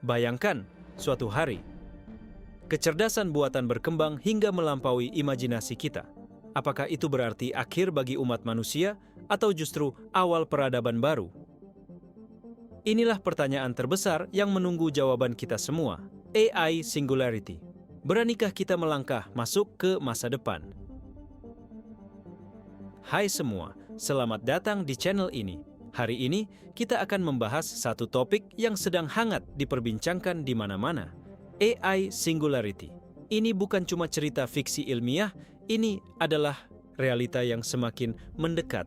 Bayangkan, suatu hari, kecerdasan buatan berkembang hingga melampaui imajinasi kita. Apakah itu berarti akhir bagi umat manusia atau justru awal peradaban baru? Inilah pertanyaan terbesar yang menunggu jawaban kita semua. AI Singularity. Beranikah kita melangkah masuk ke masa depan? Hai semua, selamat datang di channel ini. Hari ini kita akan membahas satu topik yang sedang hangat diperbincangkan di mana-mana. AI Singularity. Ini bukan cuma cerita fiksi ilmiah, ini adalah realita yang semakin mendekat.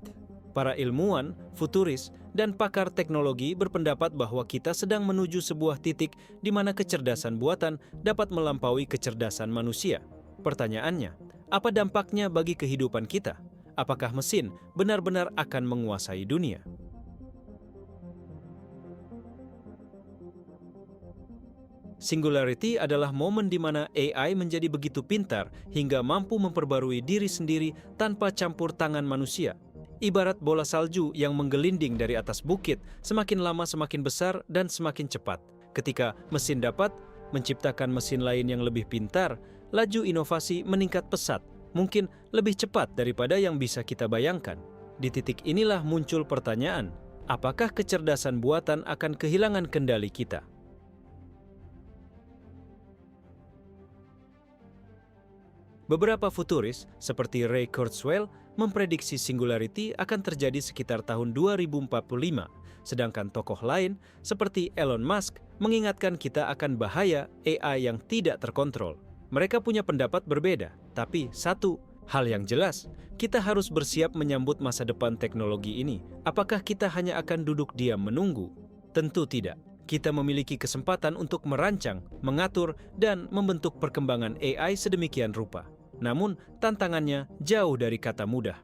Para ilmuwan, futuris, dan pakar teknologi berpendapat bahwa kita sedang menuju sebuah titik di mana kecerdasan buatan dapat melampaui kecerdasan manusia. Pertanyaannya, apa dampaknya bagi kehidupan kita? Apakah mesin benar-benar akan menguasai dunia? Singularity adalah momen di mana AI menjadi begitu pintar hingga mampu memperbarui diri sendiri tanpa campur tangan manusia. Ibarat bola salju yang menggelinding dari atas bukit, semakin lama semakin besar dan semakin cepat. Ketika mesin dapat menciptakan mesin lain yang lebih pintar, laju inovasi meningkat pesat, mungkin lebih cepat daripada yang bisa kita bayangkan. Di titik inilah muncul pertanyaan, apakah kecerdasan buatan akan kehilangan kendali kita? Beberapa futuris, seperti Ray Kurzweil, memprediksi singularity akan terjadi sekitar tahun 2045, sedangkan tokoh lain, seperti Elon Musk, mengingatkan kita akan bahaya AI yang tidak terkontrol. Mereka punya pendapat berbeda, tapi satu hal yang jelas, kita harus bersiap menyambut masa depan teknologi ini. Apakah kita hanya akan duduk diam menunggu? Tentu tidak. Kita memiliki kesempatan untuk merancang, mengatur, dan membentuk perkembangan AI sedemikian rupa. Namun, tantangannya jauh dari kata mudah.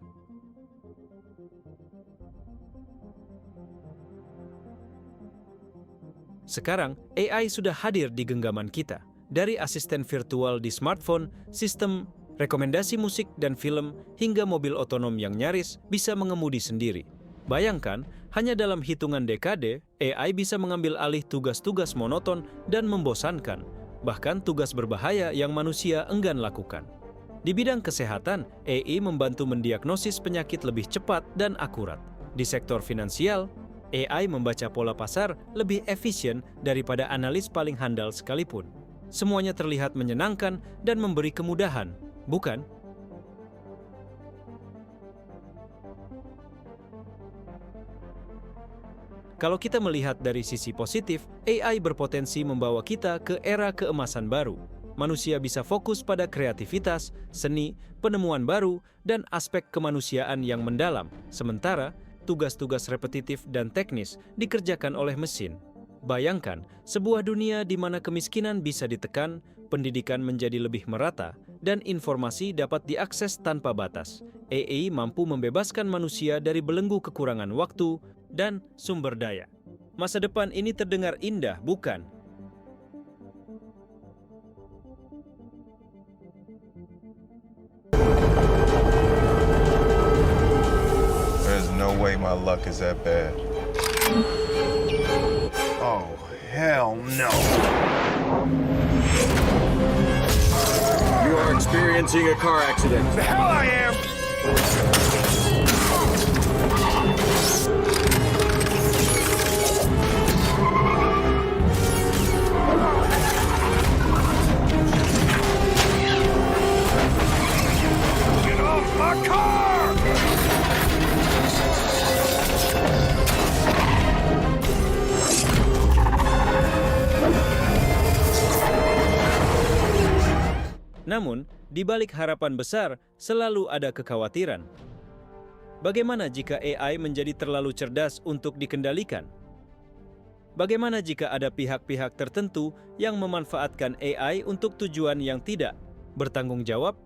Sekarang, AI sudah hadir di genggaman kita. Dari asisten virtual di smartphone, sistem rekomendasi musik dan film, hingga mobil otonom yang nyaris bisa mengemudi sendiri. Bayangkan, hanya dalam hitungan dekade, AI bisa mengambil alih tugas-tugas monoton dan membosankan, bahkan tugas berbahaya yang manusia enggan lakukan. Di bidang kesehatan, AI membantu mendiagnosis penyakit lebih cepat dan akurat. Di sektor finansial, AI membaca pola pasar lebih efisien daripada analis paling handal sekalipun. Semuanya terlihat menyenangkan dan memberi kemudahan, bukan? Kalau kita melihat dari sisi positif, AI berpotensi membawa kita ke era keemasan baru. Manusia bisa fokus pada kreativitas, seni, penemuan baru, dan aspek kemanusiaan yang mendalam, sementara tugas-tugas repetitif dan teknis dikerjakan oleh mesin. Bayangkan, sebuah dunia di mana kemiskinan bisa ditekan, pendidikan menjadi lebih merata, dan informasi dapat diakses tanpa batas. AI mampu membebaskan manusia dari belenggu kekurangan waktu dan sumber daya. Masa depan ini terdengar indah, bukan? There's no way my luck is that bad. Oh, hell no. You are experiencing a car accident. The hell I am! Get off my car! Namun, di balik harapan besar, selalu ada kekhawatiran. Bagaimana jika AI menjadi terlalu cerdas untuk dikendalikan? Bagaimana jika ada pihak-pihak tertentu yang memanfaatkan AI untuk tujuan yang tidak bertanggung jawab?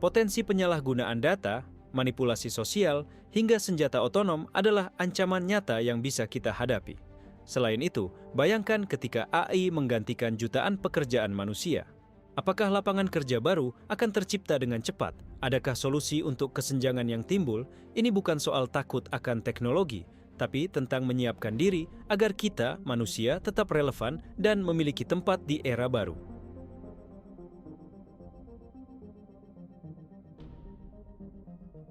Potensi penyalahgunaan data, manipulasi sosial, hingga senjata otonom adalah ancaman nyata yang bisa kita hadapi. Selain itu, bayangkan ketika AI menggantikan jutaan pekerjaan manusia. Apakah lapangan kerja baru akan tercipta dengan cepat? Adakah solusi untuk kesenjangan yang timbul? Ini bukan soal takut akan teknologi, tapi tentang menyiapkan diri agar kita, manusia, tetap relevan dan memiliki tempat di era baru.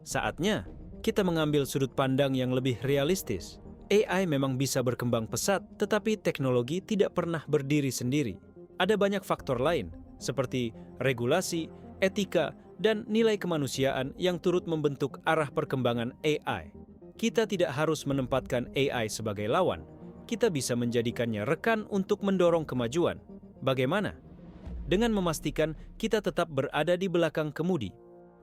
Saatnya kita mengambil sudut pandang yang lebih realistis. AI memang bisa berkembang pesat, tetapi teknologi tidak pernah berdiri sendiri. Ada banyak faktor lain, seperti regulasi, etika, dan nilai kemanusiaan yang turut membentuk arah perkembangan AI. Kita tidak harus menempatkan AI sebagai lawan. Kita bisa menjadikannya rekan untuk mendorong kemajuan. Bagaimana? Dengan memastikan kita tetap berada di belakang kemudi,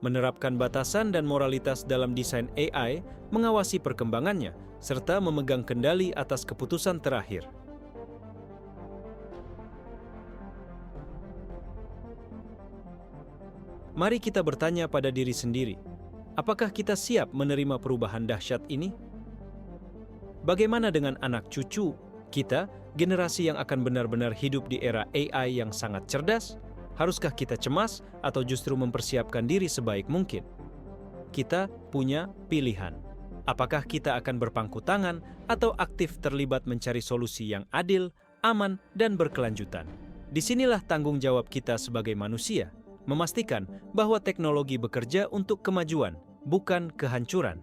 menerapkan batasan dan moralitas dalam desain AI, mengawasi perkembangannya, serta memegang kendali atas keputusan terakhir. Mari kita bertanya pada diri sendiri, apakah kita siap menerima perubahan dahsyat ini? Bagaimana dengan anak cucu kita, generasi yang akan benar-benar hidup di era AI yang sangat cerdas? Haruskah kita cemas atau justru mempersiapkan diri sebaik mungkin? Kita punya pilihan. Apakah kita akan berpangku tangan atau aktif terlibat mencari solusi yang adil, aman, dan berkelanjutan? Disinilah tanggung jawab kita sebagai manusia, memastikan bahwa teknologi bekerja untuk kemajuan, bukan kehancuran.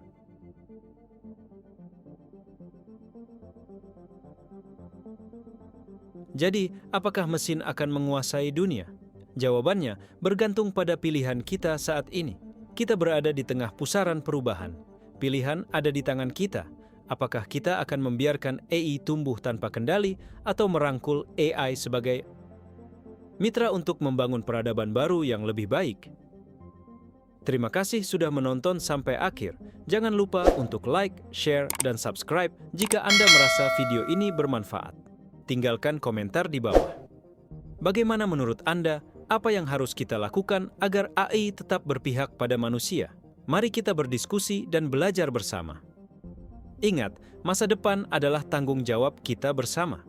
Jadi, apakah mesin akan menguasai dunia? Jawabannya bergantung pada pilihan kita saat ini. Kita berada di tengah pusaran perubahan. Pilihan ada di tangan kita. Apakah kita akan membiarkan AI tumbuh tanpa kendali atau merangkul AI sebagai mitra untuk membangun peradaban baru yang lebih baik? Terima kasih sudah menonton sampai akhir. Jangan lupa untuk like, share, dan subscribe jika Anda merasa video ini bermanfaat. Tinggalkan komentar di bawah. Bagaimana menurut Anda? Apa yang harus kita lakukan agar AI tetap berpihak pada manusia? Mari kita berdiskusi dan belajar bersama. Ingat, masa depan adalah tanggung jawab kita bersama.